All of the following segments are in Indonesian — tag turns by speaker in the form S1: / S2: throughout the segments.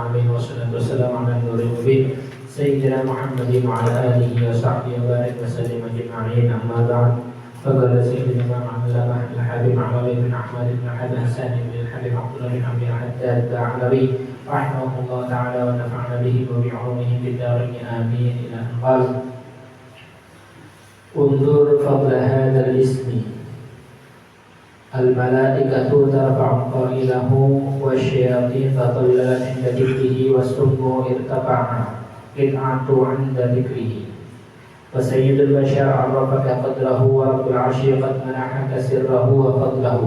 S1: العالمين والصلاة والسلام على النور المبين سيدنا محمد وعلى آله وصحبه وبارك وسلم أجمعين. أما بعد فقال سيدنا العلامة الحبيب علي بن أحمد بن حسن بن الحبيب عبد الله بن أبي حداد الثعلبي رحمه الله تعالى ونفعنا به وبعلومه في الدارين آمين. إلى أن قال: انظر فضل هذا الاسم الملائكة ترفع قائله والشياطين تضللت عند ذكره والسم ارتفع قطعة عند ذكره وسيد البشر عرفك قدره ورب العرش قد منحك سره وفضله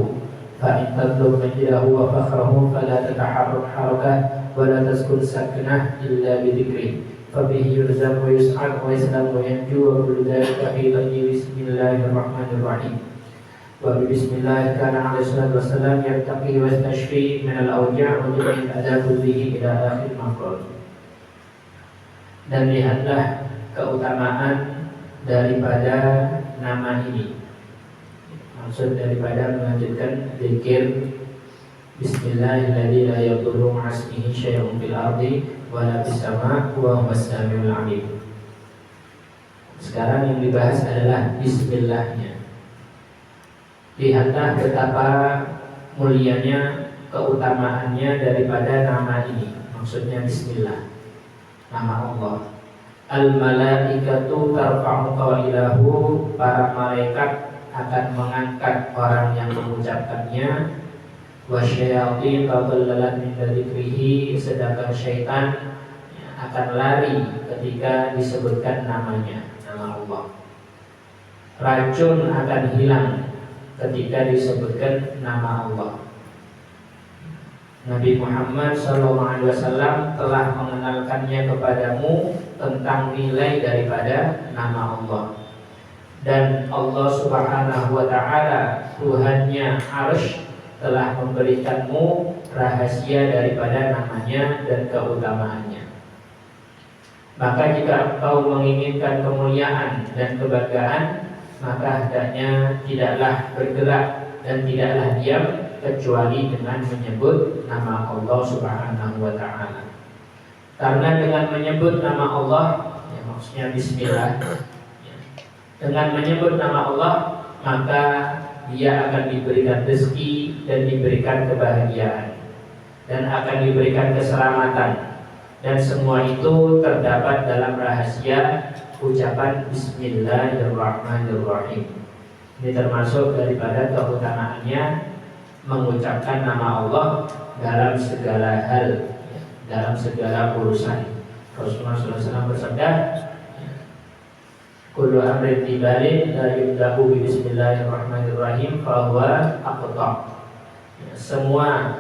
S1: فإن تطلب مجده وفخره فلا تتحرك حركة ولا تسكن سكنة إلا بذكره فبه يرزق ويسعد ويسلم وينجو وكل ذلك في غير بسم الله الرحمن الرحيم. وبسم الله كان عليه الصلاة والسلام يرتقي ويستشفي من الأوجاع وجميع الأذى كله إلى آخر maqal. Dan lihatlah keutamaan daripada nama ini. Maksud daripada melanjutkan zikir Bismillahirrahmanirrahim la yadurru ma'asmihi syai'un fil ardi wala fis sama' wa huwas samiul 'alim. Sekarang yang dibahas adalah bismillahnya. Lihatlah betapa mulianya, keutamaannya daripada nama ini. Maksudnya bismillah, nama Allah. Al-malaikatu tarfa'u qailahu, para malaikat akan mengangkat orang yang mengucapkannya. Wasyayatin tadhallalat min dzikrihi, sedangkan syaitan akan lari ketika disebutkan namanya, nama Allah. Racun akan hilang ketika disebutkan nama Allah. Nabi Muhammad SAW telah mengenalkannya kepadamu tentang nilai daripada nama Allah. Dan Allah Subhanahu wa Ta'ala, Tuhannya Arsy, telah memberikanmu rahasia daripada namanya dan keutamaannya. Maka jika engkau menginginkan kemuliaan dan kebanggaan, maka hendaknya tidaklah bergerak dan tidaklah diam kecuali dengan menyebut nama Allah Subhanahu wa Ta'ala. Karena dengan menyebut nama Allah, ya maksudnya bismillah, ya, dengan menyebut nama Allah, maka dia akan diberikan rezeki dan diberikan kebahagiaan dan akan diberikan keselamatan, dan semua itu terdapat dalam rahasia ucapan Bismillahirrahmanirrahim. Ini termasuk daripada keutamaannya mengucapkan nama Allah dalam segala hal, dalam segala urusan. Rasulullah SAW bersabda, kullu amrin tibalin la yubda'u bi bismillahirrahmanirrahim fahuwa aqta'. Semua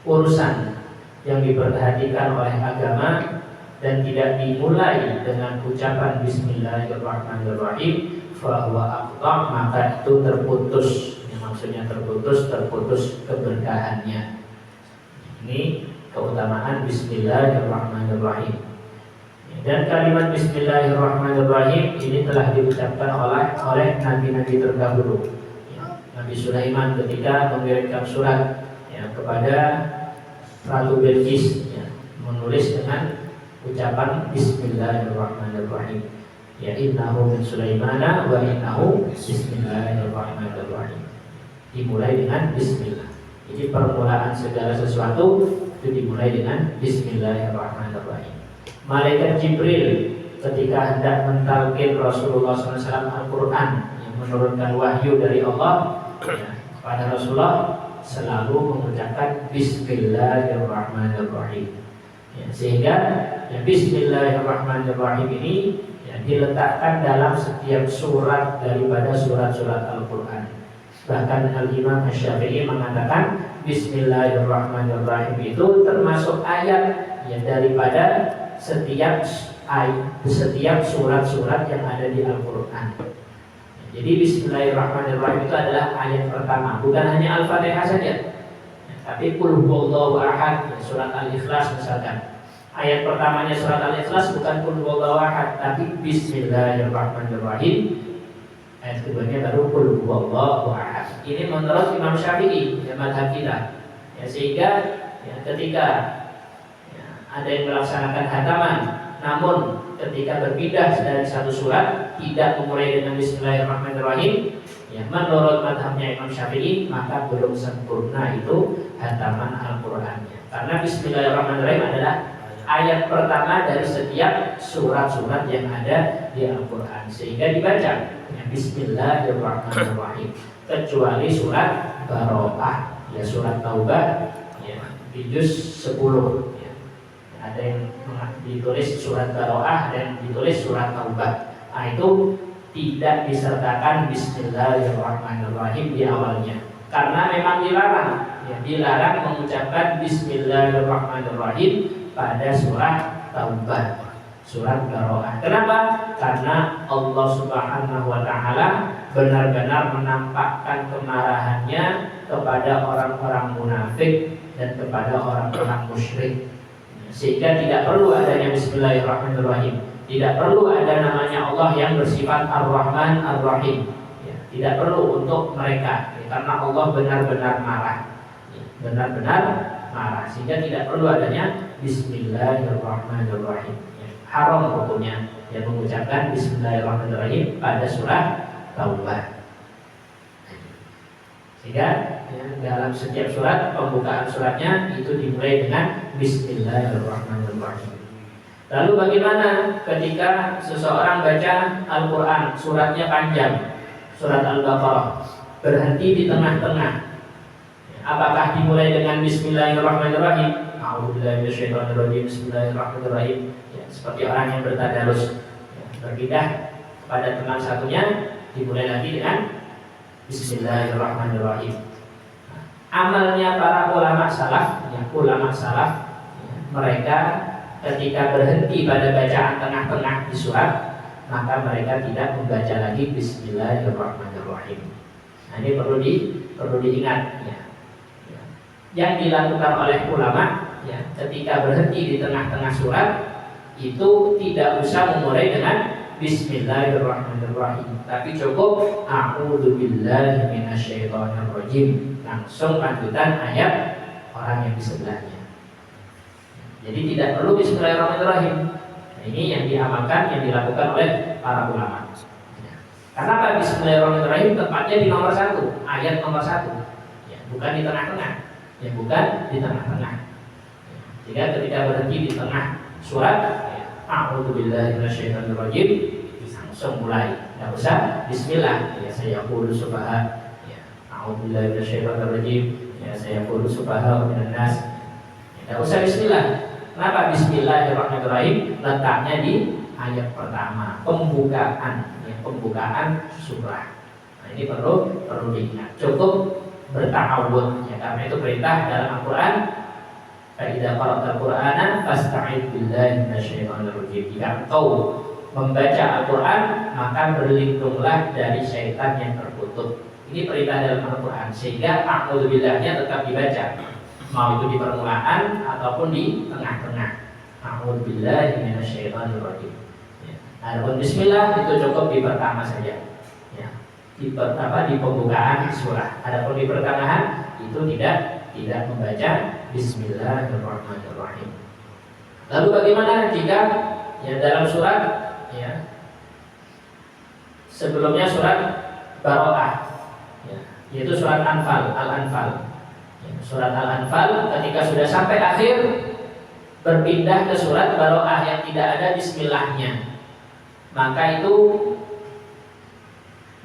S1: urusan yang diperhatikan oleh agama dan tidak dimulai dengan ucapan bismillahirrahmanirrahim fahuwa aqta', maka itu terputus. Maksudnya terputus keberkahannya. Ini keutamaan bismillahirrahmanirrahim. Dan kalimat bismillahirrahmanirrahim ini telah diucapkan oleh nabi-nabi terdahulu. Nabi Sulaiman ketika mengirimkan surat kepada Ratu Bilqis, menulis dengan ucapan bismillahirrahmanirrahim. Ya innahu min Sulaimana wa innahu bismillahirrahmanirrahim. Dimulai dengan bismillah. Jadi permulaan segala sesuatu itu dimulai dengan bismillahirrahmanirrahim. Malaikat Jibril ketika hendak mentalqin Rasulullah SAW Al-Quran yang menurunkan wahyu dari Allah kepada Rasulullah, selalu mengucapkan Bismillahirrahmanirrahim. Sehingga Bismillahirrahmanirrahim ini diletakkan dalam setiap surat daripada surat-surat Al-Quran. Bahkan Al-Imam Asy-Syafi'i mengatakan Bismillahirrahmanirrahim itu termasuk ayat daripada setiap surat-surat yang ada di Al-Quran. Jadi Bismillahirrahmanirrahim itu adalah ayat pertama, bukan hanya Al-Fatihah saja, tapi Qul huwallahu ahad, surat Al-Ikhlas misalkan. Ayat pertamanya surat Al-Ikhlas bukan Qul huwallahu ahad, tapi Bismillahirrahmanirrahim. Ayat keduanya baru Qul huwallahu ahad. Ini menurut Imam Syafi'i, mazhab kita. Sehingga ketika ada yang melaksanakan khataman, namun ketika berpindah dari satu surat tidak memulai dengan Bismillahirrahmanirrahim, ya, menurut madhabnya Imam Syafi'i maka belum sempurna itu khataman Al-Qur'annya. Karena Bismillahirrahmanirrahim adalah ayat pertama dari setiap surat-surat yang ada di Al-Quran, sehingga dibaca ya, Bismillahirrahmanirrahim, kecuali surat Baroah, ya, surat Taubah, ya, di juz 10 ya. Ada yang ditulis surat Baroah dan ditulis surat Taubah. Nah, itu tidak disertakan Bismillahirrahmanirrahim di awalnya, karena memang dilarang, ya, dilarang mengucapkan Bismillahirrahmanirrahim pada surat Taubah, surat Baroah. Kenapa? Karena Allah Subhanahu wa Ta'ala benar-benar menampakkan kemarahannya kepada orang-orang munafik dan kepada orang-orang musyrik, sehingga tidak perlu adanya Bismillahirrahmanirrahim, tidak perlu ada namanya Allah yang bersifat Ar-Rahman Ar-Rahim, ya, tidak perlu untuk mereka, ya, karena Allah benar-benar marah, ya, benar-benar marah, sehingga tidak perlu adanya Bismillahirrahmanirrahim, ya. Haram hukumnya yang mengucapkan Bismillahirrahmanirrahim pada surat Taubah. Sehingga ya, dalam setiap surat, pembukaan suratnya itu dimulai dengan Bismillahirrahmanirrahim. Lalu bagaimana ketika seseorang baca Al-Quran, suratnya panjang, surat Al-Baqarah, berhenti di tengah-tengah, apakah dimulai dengan Bismillahirrahmanirrahim? A'udzubillahiminasyaitonirrajim. Bismillahirrahmanirrahim. Ya, seperti orang yang bertadarus, ya, berpindah pada teman satunya, dimulai lagi dengan Bismillahirrahmanirrahim. Amalnya para ulama salaf, ya, ya, mereka ketika berhenti pada bacaan tengah-tengah di surat, maka mereka tidak membaca lagi Bismillahirrahmanirrahim. Nah, ini perlu diingat, ya. Yang dilakukan oleh ulama, ya, ketika berhenti di tengah-tengah surat itu tidak usah memulai dengan Bismillahirrahmanirrahim, tapi cukup A'udzubillahi minasyaitonirrajim, langsung lanjutan ayat orang yang di sebelahnya. Jadi tidak perlu Bismillahirrahmanirrahim. Nah, ini yang diamalkan, yang dilakukan oleh para ulama. Karena apa? Bismillahirrahmanirrahim tempatnya di nomor 1, ayat nomor 1, ya, bukan di tengah-tengah, ya, bukan di tengah-tengah. Jika ketika berhenti di tengah surat, ya, A'udzubillahi minasyaitonirrajim, langsung mulai, tidak usah Bismillah, ya, saya qulu subha, ya, A'udzubillahi minasyaitonirrajim, ya, saya qulu subha minan nas, tidak usah Bismillah. Kenapa? Bismillahirrahmanirrahim letaknya di ayat pertama, pembukaan, ya, pembukaan surah. Nah, ini perlu diingat. Cukup berta'awudz, ya, karena itu perintah dalam Al-Quran. Fa'idza qara'tal Qur'ana fasta'idz billahi minasyaitonir rajim. Jika engkau membaca Al-Quran, maka berlindunglah dari syaitan yang terkutuk. Ini perintah dalam Al-Quran, sehingga a'udzubillahnya tetap dibaca, mau itu di permulaan ataupun di tengah-tengah. A'udzubillahi minasyaitonir rajim. Adapun Bismillah itu cukup di pertama saja, ya, di pembukaan surah. Adapun di pertengahan itu tidak membaca Bismillahirrahmanirrahim. Lalu bagaimana jika, ya, dalam surat, ya, sebelumnya surat Baroah, ya, yaitu surat Al-Anfal. Ya, surat Al-Anfal ketika sudah sampai akhir berpindah ke surat Baroah yang tidak ada Bismillahnya, maka itu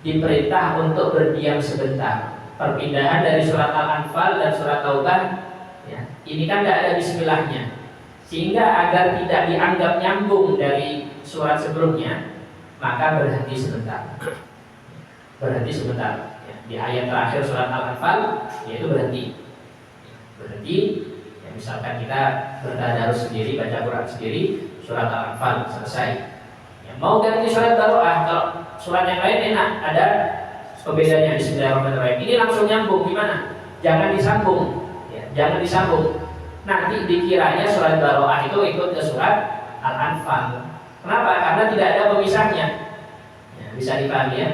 S1: diperintah untuk berdiam sebentar. Perpindahan dari surat Al-Anfal dan surat Taubah, ya, ini kan tidak ada Bismillahnya, sehingga agar tidak dianggap nyambung dari surat sebelumnya, maka berhenti sebentar. Ya, di ayat terakhir surat Al-Anfal, yaitu berhenti, ya, misalkan kita bertadarus sendiri, baca Quran sendiri, surat Al-Anfal selesai, ya, mau ganti surat Baroah, kalau surat yang lain enak, ada pembedanya Bismillahirrahmanirrahim, ini langsung nyambung, gimana? Jangan disambung, ya, jangan disambung. Nanti dikiranya surat Baroah itu ikut ke surat Al-Anfal. Kenapa? Karena tidak ada pemisahnya, ya, bisa dipahami, ya?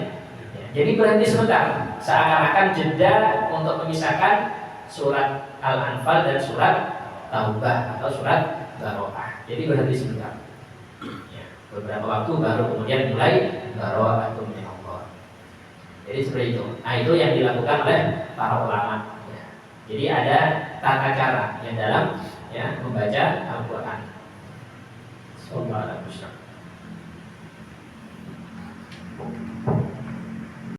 S1: Ya, jadi berhenti sebentar, seakan-akan jeda untuk memisahkan surat Al-Anfal dan surat Taubah atau surat Baroah. Jadi berhenti sebentar. Ya, beberapa waktu baru kemudian mulai Baroah atau Allah. Jadi seperti itu. Nah itu yang dilakukan oleh para ulama. Ya. Jadi ada tata cara yang dalam ya membaca Al-Quran. Sallallahu alaihi wasallam.